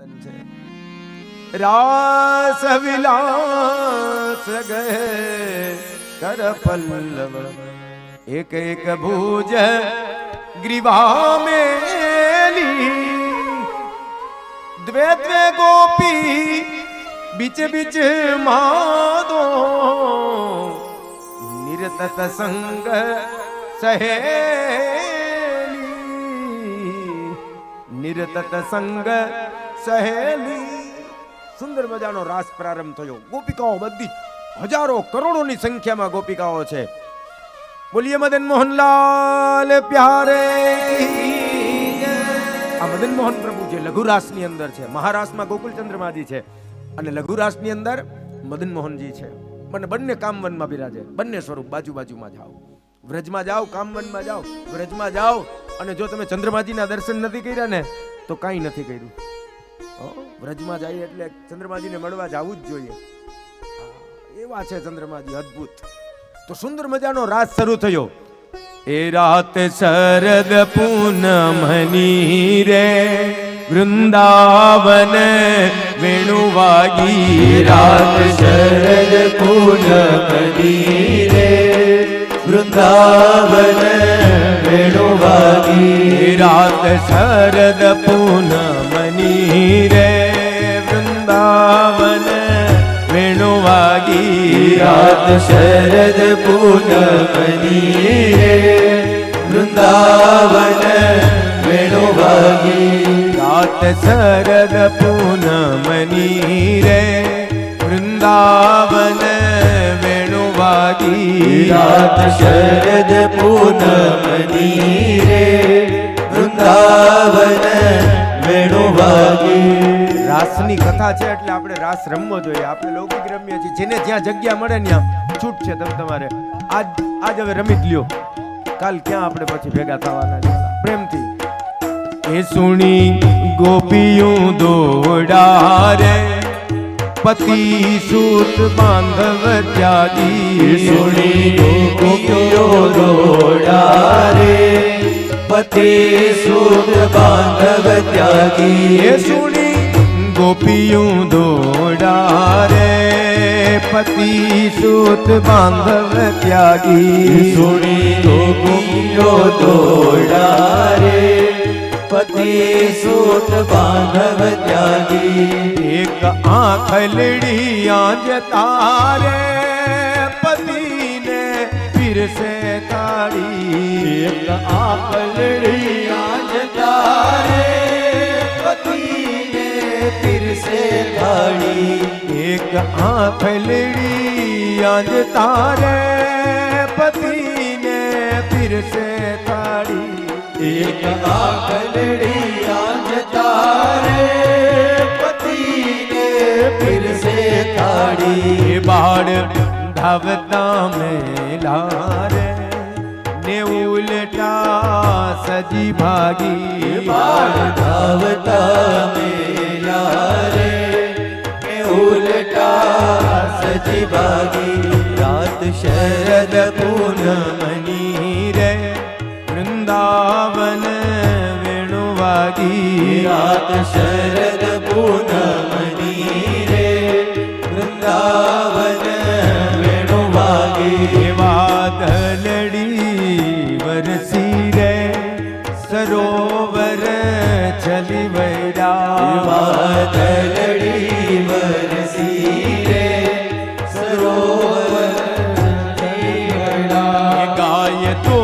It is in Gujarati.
કીર્તન છે રાસ વિલાસ ગયે કર પલ્લવ એક એક ભુજ ગ્રીવા મેલી દ્વે દ્વે ગોપી બીચ બીચ માદો નિરતત સંગ સહેલી નિરતત સંગ સહેલી. સુંદર મજાનો રાસ પ્રારંભ થયો. ગોપિકાઓ બધી હજારો કરોડોની સંખ્યામાં ગોપિકાઓ છે. બોલીએ મદન મોહનલાલ પ્યારે. આ મદન મોહન પ્રભુ છે લઘુરાસ ની અંદર છે. મહારાસમાં ગોકુલચંદ્રમાજી છે અને લઘુરાસ ની અંદર મદન મોહનજી છે. મને બંને કામવનમાં બિરાજે. બંને સ્વરૂપ બાજુ બાજુમાં જાઓ. વ્રજમાં જાઓ, કામવનમાં જાઓ, વ્રજમાં જાઓ. અને જો તમે ચંદ્રમાજીના દર્શન નથી કર્યા ને તો કાંઈ નથી કર્યું. વ્રજમાં જાય એટલે ચંદ્રમાજીને મળવા જવું જ જોઈએ. એવા છે ચંદ્રમાજી અદ્ભુત. તો સુંદર મજાનો રાસ શરૂ થયો. એ રાત શરદ પૂનમની રે વૃંદાવન વેણુ વાગી. રાત શરદ પૂનમની રે વૃંદાવન વેણુ વાગી. રાત શરદ પૂનમની રે વૃંદાવન વેણુ વાગી. રાત શરદ પૂનમની રે વૃંદાવન વેણુ વાગી. રાત શરદ પૂનમની રે વૃંદાવન વેણુ વાગી. રાત શરદ પૂનમની રે વૃંદાવન વેણુ વાગી. રાસની કથા છે એટલે આપણે રાસ રમવો જોઈએ. આપણે લૌકિક રમીએ છીએ. જેને જ્યાં જગ્યા મળે ત્યાં છૂટ છે. તમારે આજ હવે રમી જ લ્યો. કાલ ક્યાં આપણે પછી ભેગા થવાના છે. પ્રેમથી એ સુણી ગોપીયું દોડા રે પતિ સૂત બાંધવ ત્યાગી. સુણી ગોપીઓ દોડા રે પતિ સૂત બાંધવ ત્યાગી. એ સુણી ગોપીયું દોડા રે પતિ સૂત બાંધવ ત્યાગી. સુણી ગોપીઓ દોડા રે પતિ સૂત બાંધવ ત્યાગી. એક આંખલડી આંજ તારે પતિને પીરસે તાળી. એક આંખલડી આંજ તારે પતિને પીરસે થાળી. એક આંખલડી આંજ તારે પતિને પીરસે તાળી. એક આંખલડી આંજ તારે પતિને પીરસે થાળી. બાળ ધાવતા મેલા રે ને ઉલટા સજી ભાગી. બાળ ધાવતા મેલા રે ને ઉલટા સજી ભાગી. રાત શરદ પૂનમની રે વૃંદાવન વેણુ વાગી. રાત શરદ પૂનમની રે વૃંદાવન વેણુ વાગી. વાદળડી વરસી રે સરોવર ચલી વૈરા. વાદળડી વરસી રે સરોવર ચલી વૈરા. ગાય તો